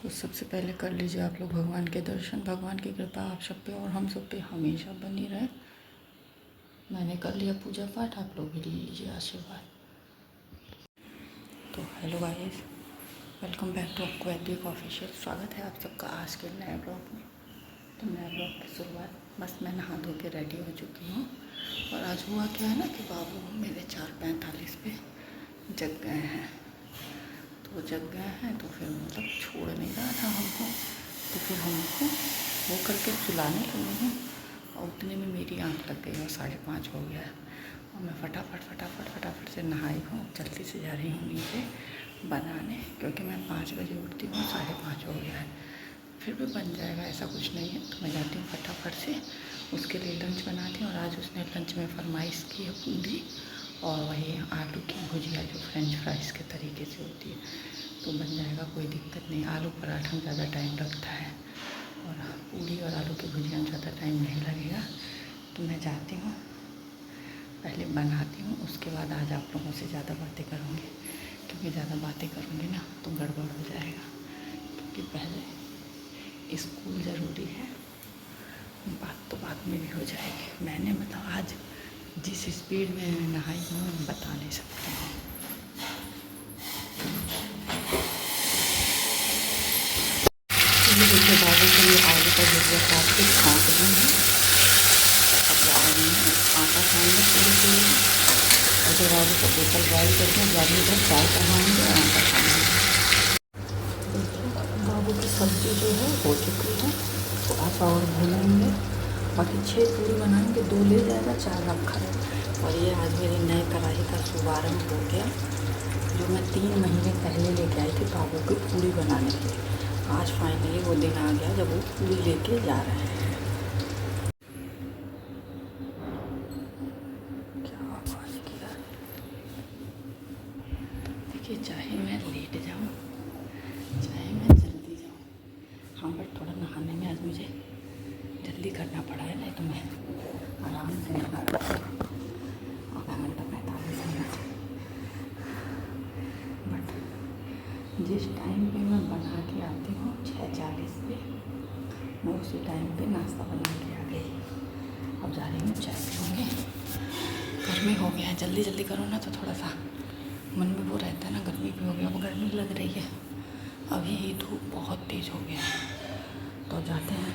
तो सबसे पहले कर लीजिए आप लोग भगवान के दर्शन। भगवान की कृपा आप सब पे और हम सब पे हमेशा बनी रहे। मैंने कर लिया पूजा पाठ, आप लोग भी ले लीजिए आशीर्वाद। तो hello guys, welcome back to aquatic official. स्वागत है आप सबका आज के नए ब्लॉग में। तो नए ब्लॉग की शुरुआत, बस मैं नहा धो के रेडी हो चुकी हूँ। और आज हुआ क्या है ना कि बाबू मेरे 4:45 पे जग गए हैं। तो जग गए हैं तो फिर मतलब छोड़ नहीं रहा था हमको, तो फिर हमको वो करके सुलाने लगी हूँ। और उतने में मेरी आँख लग गई और 5:30 हो गया है। और मैं फटाफट से नहाई हूँ, जल्दी से जा रही हूँ नीचे बनाने, क्योंकि मैं 5 बजे उठती हूँ, 5:30 हो गया है। फिर भी बन जाएगा, ऐसा कुछ नहीं है। तो मैं जाती हूँ फटाफट से उसके लिए लंच बनाती हूँ। और आज उसने लंच में फरमाइश की है पूरी और वही आलू की भुजिया, जो फ्रेंच फ्राइज़ के तरीके से होती है। तो बन जाएगा, कोई दिक्कत नहीं। आलू पराठा में ज़्यादा टाइम लगता है और पूरी और आलू की भुजिया में ज़्यादा टाइम नहीं लगेगा। तो मैं जाती हूँ, पहले बनाती हूँ, उसके बाद आज आप लोगों से ज़्यादा बातें करूँगी, क्योंकि ज़्यादा बातें करूँगी ना तो गड़बड़ हो जाएगा। क्योंकि पहले स्कूल ज़रूरी है, बात तो बाद में भी हो जाएगी। मैंने मतलब आज जिस स्पीड में नहाई हूँ बता नहीं सकती हूँ। देखिए बाबू के लिए आलू का भुजिया काट के छौंक दी है। अब जा रही है आटा छानने के लिए। और जब आलू का बोतल बॉयल करके जाने इधर चाय चढ़ाएँगे और आटा छानेंगे। बाबू की सब्ज़ी जो है हो चुकी है, तो आटा और भूनेंगे। बाकी 6 पूरी बनाएंगे, 2 ले जाएगा, 4 रखा है। और ये आज मेरे नए कढ़ाई का शुभारंभ हो गया, जो मैं 3 महीने पहले लेके आई थी बाबू की पूरी बनाने के लिए। आज फाइनली वो दिन आ गया जब वो पूरी लेके जा रहे हैं। क्या आवाज़ किया। देखिए, चाहे मैं लेट जाऊँ चाहे मैं जल्दी जाऊँ, हाँ बट थोड़ा नहाने में आज मुझे जल्दी करना पड़ा है, नहीं तो मैं आराम से नहा रहा हूँ आधा घंटा 45 मिनट। बट जिस टाइम पे मैं बना के आती हूँ 6:40 पे, मैं उसी टाइम पे नाश्ता बना के आ गई। अब जा रही हूँ चाय पीऊँगी। गर्मी हो गया है, जल्दी जल्दी करो ना तो थोड़ा सा मन में वो रहता है ना, गर्मी भी हो गया। अब गर्मी लग रही है, अभी धूप बहुत तेज़ हो गया है। तो जाते हैं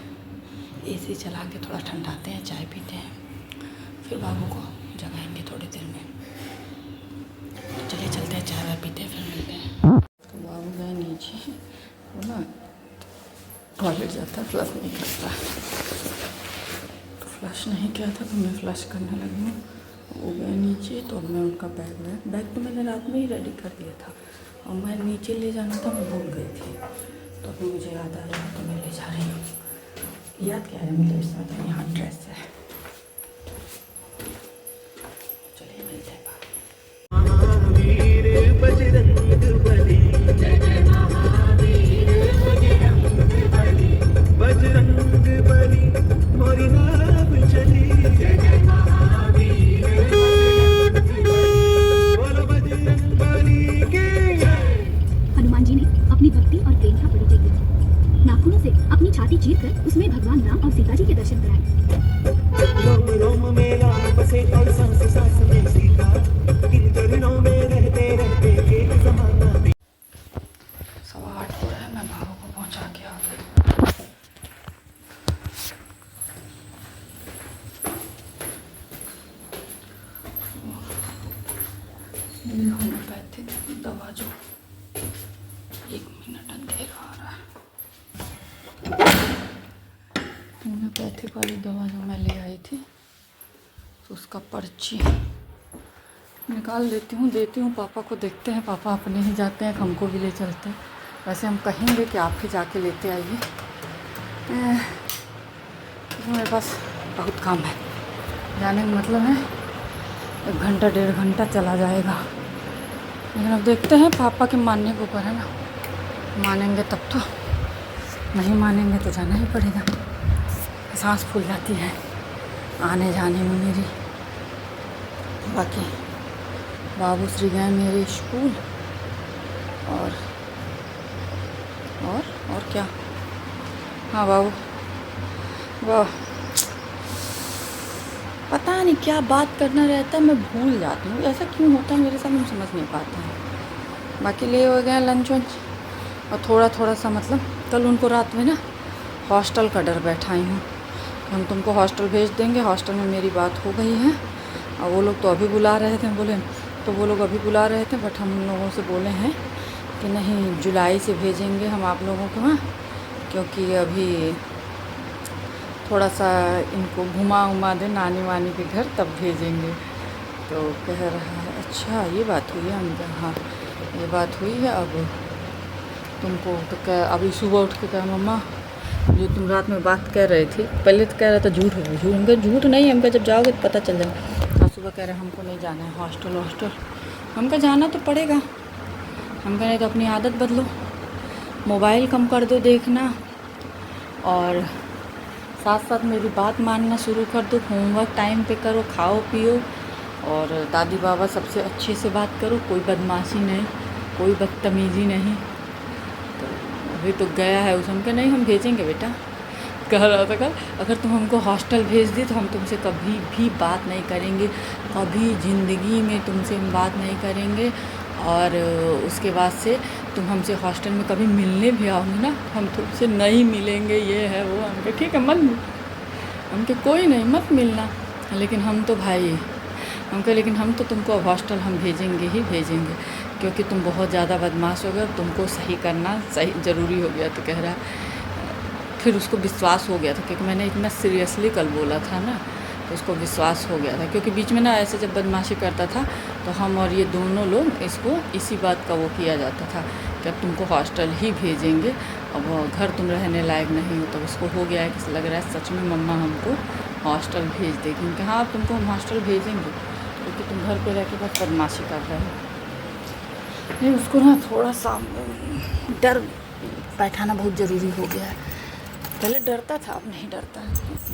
एसी चला के थोड़ा ठंडाते हैं, चाय पीते हैं, फिर बाबू को जगाएंगे थोड़ी देर में। तो चलिए चलते हैं, चाय वाय पीते हैं, फिर मिलते हैं। तो बाबू गए नीचे, वो ना टॉयलेट जाता, फ्लश नहीं करता। तो फ्लश नहीं किया था तो मैं फ्लश करने लगी हूँ। वो गए नीचे, तो अब मैं उनका बैग तो मैंने रात में ही रेडी कर दिया था, और मैं नीचे ले जाना था, मैं भूल गई थी। तो अभी मुझे याद आया तो मैं ले जा रही हूँ। याद क्या है मुझे, इसमें तो यहाँ ड्रेस है। चलिए मिलते हैं बाद। महावीर बजरंग बली, जय जय महावीर बजरंग बली, मोरी नाम चली, जय जय महावीर बोलो बजरंग बली के। हनुमान जी ने अपनी भक्ति और प्रेम का परिचय दिया। नाखूनों से अपनी छाती चीरकर उसमें भगवान राम और सीता जी के दर्शन कराए। रोम रोम में राम बसे और सांस सांस में सीता, इन चरणों में रहते रहते एक जमाना भी। 8:15 हो रहा है, मैं बाबू को पहुंचा के आ गई। ये होम्योपैथिक दवा जो 1 मिनट अंधेरा आ रहा है, होम्योपैथिक वाली दवा जो मैं ले आई थी, तो उसका पर्ची निकाल लेती हूँ, देती हूँ पापा को। देखते हैं, पापा अपने ही जाते हैं, हमको भी ले चलते हैं। वैसे हम कहेंगे कि आप ही जाके लेते आइए, क्योंकि मेरे पास बहुत काम है। जाने का मतलब है 1 घंटा 1.5 घंटा चला जाएगा। लेकिन अब देखते हैं, पापा के मानने के ऊपर है ना, मानेंगे तब तो, नहीं मानेंगे तो जाना ही पड़ेगा। सांस फूल जाती है आने जाने में मेरी। बाकी बाबू श्री गए मेरे स्कूल, और हाँ बाबू, वाह, पता नहीं क्या बात करना रहता है, मैं भूल जाती हूँ, ऐसा क्यों होता है मेरे साथ, मैं समझ नहीं पाता है। बाकी ले हो गया लंच वंच, और थोड़ा थोड़ा सा मतलब कल उनको रात में ना हॉस्टल का डर बैठाई हूँ, हम तुमको हॉस्टल भेज देंगे, हॉस्टल में मेरी बात हो गई है। और वो लोग तो अभी बुला रहे थे, बोले तो वो लोग अभी बुला रहे थे, बट हम लोगों से बोले हैं कि नहीं, जुलाई से भेजेंगे हम आप लोगों को वहाँ, क्योंकि अभी थोड़ा सा इनको घुमा उमा दे नानी वानी के घर, तब भेजेंगे। तो कह रहा है अच्छा ये बात हुई है, हम कहा हाँ ये बात हुई है। अब तुमको तो कह, अभी सुबह उठ के कहा मम्मा जो तुम रात में बात कह रही थी, पहले तो कह रहा था झूठ है, झूठ, हमको झूठ नहीं, हमको जब जाओगे तो पता चल जाएगा। और सुबह कह रहे हमको नहीं जाना है हॉस्टल, हमको जाना तो पड़ेगा, हम कह रहे तो अपनी आदत बदलो, मोबाइल कम कर दो देखना, और साथ साथ मेरी बात मानना शुरू कर दो, होमवर्क टाइम पे करो, खाओ पियो, और दादी बाबा सबसे अच्छे से बात करो, कोई बदमाशी नहीं, कोई बदतमीज़ी नहीं। तो अभी तो गया है उस, हम कहा नहीं हम भेजेंगे बेटा, कह रहा था कल अगर तुम हमको हॉस्टल भेज दी तो हम तुमसे कभी भी बात नहीं करेंगे, कभी ज़िंदगी में तुमसे हम बात नहीं करेंगे, और उसके बाद से तुम हमसे हॉस्टल में कभी मिलने भी आओगे ना, हम तुमसे नहीं मिलेंगे, ये है वो। हम कहे ठीक है मत, हम कहे कोई नहीं मत मिलना, लेकिन हम तो भाई, हम कहे लेकिन हम तो तुमको हॉस्टल हम भेजेंगे ही भेजेंगे, क्योंकि तुम बहुत ज़्यादा बदमाश हो गए, तुमको सही करना सही ज़रूरी हो गया। तो कह रहा फिर उसको विश्वास हो गया था, क्योंकि मैंने इतना सीरियसली कल बोला था ना, तो उसको विश्वास हो गया था, क्योंकि बीच में ना ऐसे जब बदमाशी करता था तो हम और ये दोनों लोग इसको इसी बात का वो किया जाता था कि अब तुमको हॉस्टल ही भेजेंगे, अब घर तुम रहने लायक नहीं हो। तो उसको हो गया है कि लग रहा है सच में मम्मा हमको हॉस्टल भेज देगी, क्योंकि हाँ अब तुमको हम हॉस्टल भेजेंगे, क्योंकि तुम घर पे रह के बस बदमाशी कर रहे हो। नहीं उसको ना थोड़ा सा डर बैठाना बहुत ज़रूरी हो गया है, पहले डरता था अब नहीं डरता।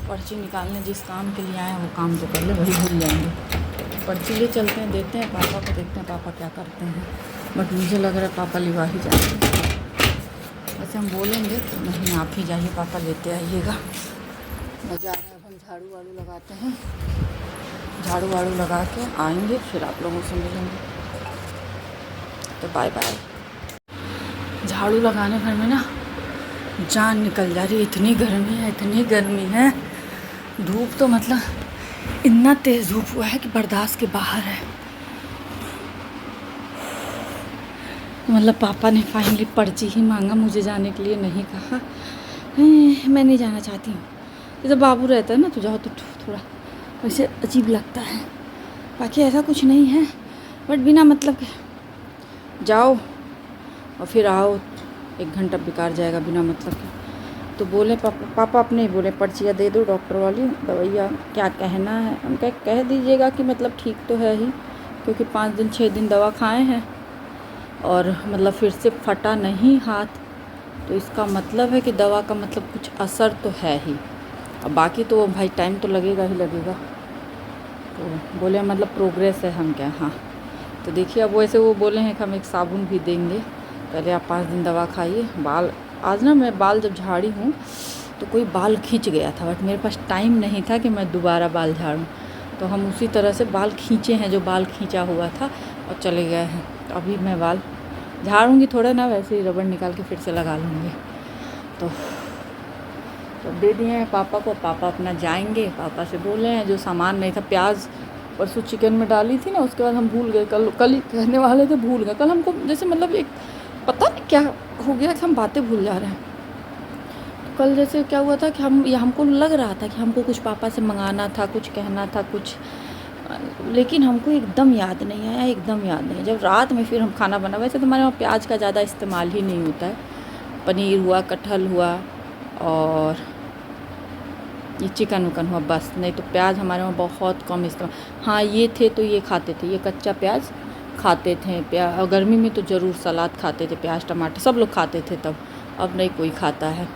पर्ची निकालने जिस काम के लिए आए हैं वो काम तो कर ले, वही भूल जाएंगे। पर्ची ले चलते हैं, देते हैं पापा को, देखते हैं पापा क्या करते हैं, बट मुझे लग रहा है पापा लिवा ही जाएंगे। वैसे हम बोलेंगे तो नहीं आप ही जाइए पापा लेते आइएगा। मज़ा आ रहा है, अब हम झाड़ू वाड़ू लगाते हैं, झाड़ू वाड़ू लगा के आएंगे फिर आप लोगों से मिलेंगे। तो बाय बाय। झाड़ू लगाने भर में ना जान निकल जा रही है, इतनी गर्मी है, इतनी गर्मी है, धूप तो मतलब इतना तेज़ धूप हुआ है कि बर्दाश्त के बाहर है। मतलब पापा ने फाइनली पर्ची ही मांगा, मुझे जाने के लिए नहीं कहा, मैं नहीं जाना चाहती हूँ। जैसे बाबू रहता है ना तो जाओ तो थोड़ा वैसे अजीब लगता है, बाकी ऐसा कुछ नहीं है, बट बिना मतलब के जाओ और फिर आओ, 1 घंटा बेकार जाएगा बिना मतलब के। तो बोले पापा अपने ही बोले पर्चियाँ दे दो डॉक्टर वाली, दवाइयाँ क्या कहना है, हम कह दीजिएगा कि मतलब ठीक तो है ही, क्योंकि 5 दिन 6 दिन दवा खाए हैं और मतलब फिर से फटा नहीं हाथ, तो इसका मतलब है कि दवा का मतलब कुछ असर तो है ही, अब बाकी तो भाई टाइम तो लगेगा ही लगेगा। तो बोले मतलब प्रोग्रेस है, हम क्या हाँ। तो देखिए अब वैसे वो बोले हैं कि हम एक साबुन भी देंगे, पहले आप 5 दिन दवा खाइए। बाल आज ना मैं बाल जब झाड़ी हूँ तो कोई बाल खींच गया था, बट मेरे पास टाइम नहीं था कि मैं दोबारा बाल झाड़ूँ, तो हम उसी तरह से बाल खींचे हैं जो बाल खींचा हुआ था और चले गए हैं। तो अभी मैं बाल झाड़ूँगी थोड़ा ना, वैसे ही रबड़ निकाल के फिर से लगा लूँगी। तो दे दिए हैं पापा को, पापा अपना जाएंगे, पापा से बोले हैं जो सामान नहीं था, प्याज परसों चिकन में डाली थी ना, उसके बाद हम भूल गए, कल ही कहने वाले थे, भूल गए। कल हमको जैसे मतलब एक पता नहीं क्या हो गया कि हम बातें भूल जा रहे हैं। तो कल जैसे क्या हुआ था कि हमको लग रहा था कि हमको कुछ पापा से मंगाना था, कुछ कहना था कुछ, लेकिन हमको एकदम याद नहीं आया, एकदम याद नहीं। जब रात में फिर हम खाना बना, वैसे तो हमारे वहाँ प्याज का ज़्यादा इस्तेमाल ही नहीं होता है, पनीर हुआ, कटहल हुआ और ये चिकन उकन हुआ बस, नहीं तो प्याज हमारे वहाँ बहुत कम इस्तेमाल। हाँ ये थे तो ये खाते थे, ये कच्चा प्याज खाते थे, और गर्मी में तो ज़रूर सलाद खाते थे, प्याज टमाटर सब लोग खाते थे तब, अब नहीं कोई खाता है।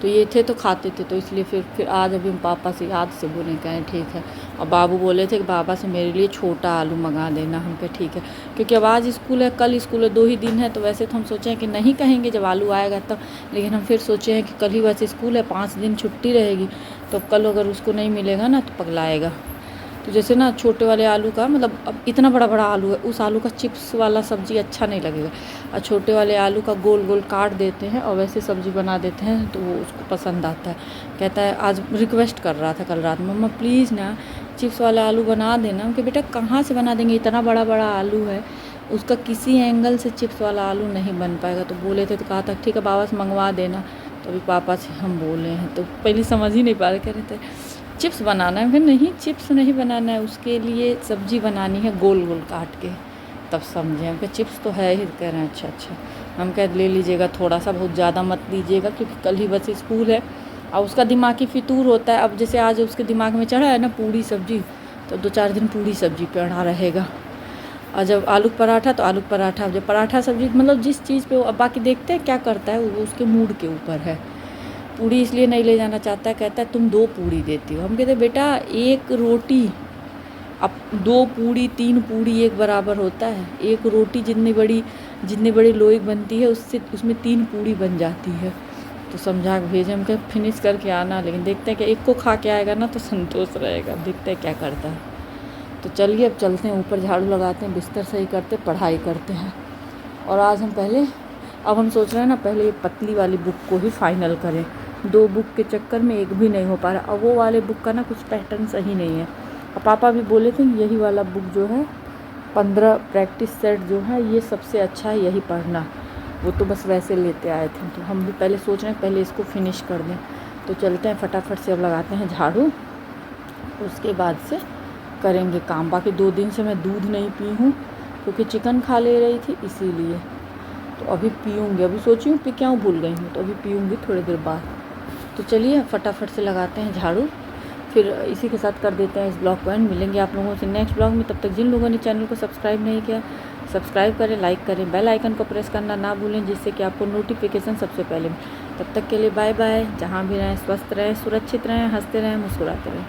तो ये थे तो खाते थे, तो इसलिए फिर आज अभी हम पापा से याद से बोले कहें ठीक है। और बाबू बोले थे कि बाबा से मेरे लिए छोटा आलू मंगा देना। हम कहे ठीक है, क्योंकि अब आज स्कूल है, कल स्कूल है, 2 ही दिन है। तो वैसे तो हम सोचे हैं कि नहीं कहेंगे जब आलू आएगा तब, लेकिन हम फिर सोचे हैं कि कल ही वैसे स्कूल है, 5 दिन छुट्टी रहेगी, तो कल अगर उसको नहीं मिलेगा ना तो पगलाएगा। तो जैसे ना छोटे वाले आलू का मतलब, अब इतना बड़ा बड़ा आलू है, उस आलू का चिप्स वाला सब्ज़ी अच्छा नहीं लगेगा, और छोटे वाले आलू का गोल गोल काट देते हैं और वैसे सब्ज़ी बना देते हैं तो वो उसको पसंद आता है। कहता है, आज रिक्वेस्ट कर रहा था कल रात, मम्मा प्लीज़ ना चिप्स वाला आलू बना देना। उनके बेटा कहाँ से बना देंगे, इतना बड़ा बड़ा आलू है, उसका किसी एंगल से चिप्स वाला आलू नहीं बन पाएगा। तो बोले थे, तो कहा था ठीक है बाबा से मंगवा देना। तो अभी पापा से हम बोले हैं, तो पहले समझ ही नहीं पा रहे, कह रहे थे चिप्स बनाना है। फिर नहीं, चिप्स नहीं बनाना है, उसके लिए सब्ज़ी बनानी है गोल गोल काट के, तब समझे। हम कहे चिप्स तो है ही। कह रहे हैं अच्छा अच्छा। हम कह ले लीजिएगा थोड़ा सा, बहुत ज़्यादा मत लीजिएगा, क्योंकि कल ही बस स्कूल है और उसका दिमागी फितूर होता है। अब जैसे आज उसके दिमाग में चढ़ा है ना पूड़ी सब्ज़ी, तो 2-4 दिन पूड़ी सब्ज़ी पे अड़ा रहेगा। और जब आलू पराठा तो आलू पराठा, जब पराठा सब्ज़ी, मतलब जिस चीज़ पे वो, अब बाकी देखते हैं क्या करता है वो, उसके मूड के ऊपर है। पूड़ी इसलिए नहीं ले जाना चाहता है, कहता है तुम 2 पूड़ी देती हो। हम कहते हैं बेटा 1 रोटी, अब 2 पूड़ी 3 पूड़ी एक बराबर होता है। 1 रोटी जितनी बड़ी लोई बनती है उससे, उसमें 3 पूड़ी बन जाती है। तो समझा के भेजे, हम कहे फिनिश करके आना, लेकिन देखते हैं कि एक को खा के आएगा ना तो संतोष रहेगा, देखते हैं क्या करता है। तो चलिए अब चलते हैं ऊपर, झाड़ू लगाते हैं, बिस्तर सही करते, पढ़ाई करते हैं। और आज अब हम सोच रहे हैं ना पहले ये पतली वाली बुक को ही फाइनल करें। 2 बुक के चक्कर में एक भी नहीं हो पा रहा, और वो वाले बुक का ना कुछ पैटर्न सही नहीं है। और पापा भी बोले थे यही वाला बुक जो है 15 प्रैक्टिस सेट जो है ये सबसे अच्छा है, यही पढ़ना। वो तो बस वैसे लेते आए थे, तो हम भी पहले सोच रहे हैं पहले इसको फिनिश कर दें। तो चलते हैं फटाफट से, अब लगाते हैं झाड़ू, उसके बाद से करेंगे काम। बाकी 2 दिन से मैं दूध नहीं पी हूँ, क्योंकि चिकन खा ले रही थी इसीलिए। तो अभी पीऊँगी, अभी सोची हूँ पी क्या हूँ, भूल गई हूँ, तो अभी पीऊँगी थोड़ी देर बाद। तो चलिए फटाफट से लगाते हैं झाड़ू, फिर इसी के साथ कर देते हैं इस ब्लॉग को एंड। मिलेंगे आप लोगों से नेक्स्ट ब्लॉग में। तब तक जिन लोगों ने चैनल को सब्सक्राइब नहीं किया, सब्सक्राइब करें, लाइक करें, बेल आइकन को प्रेस करना ना भूलें, जिससे कि आपको नोटिफिकेशन सबसे पहले। तब तक के लिए बाय बाय। जहाँ भी रहें स्वस्थ रहें, सुरक्षित रहें, हंसते रहें, मुस्कुराते रहें।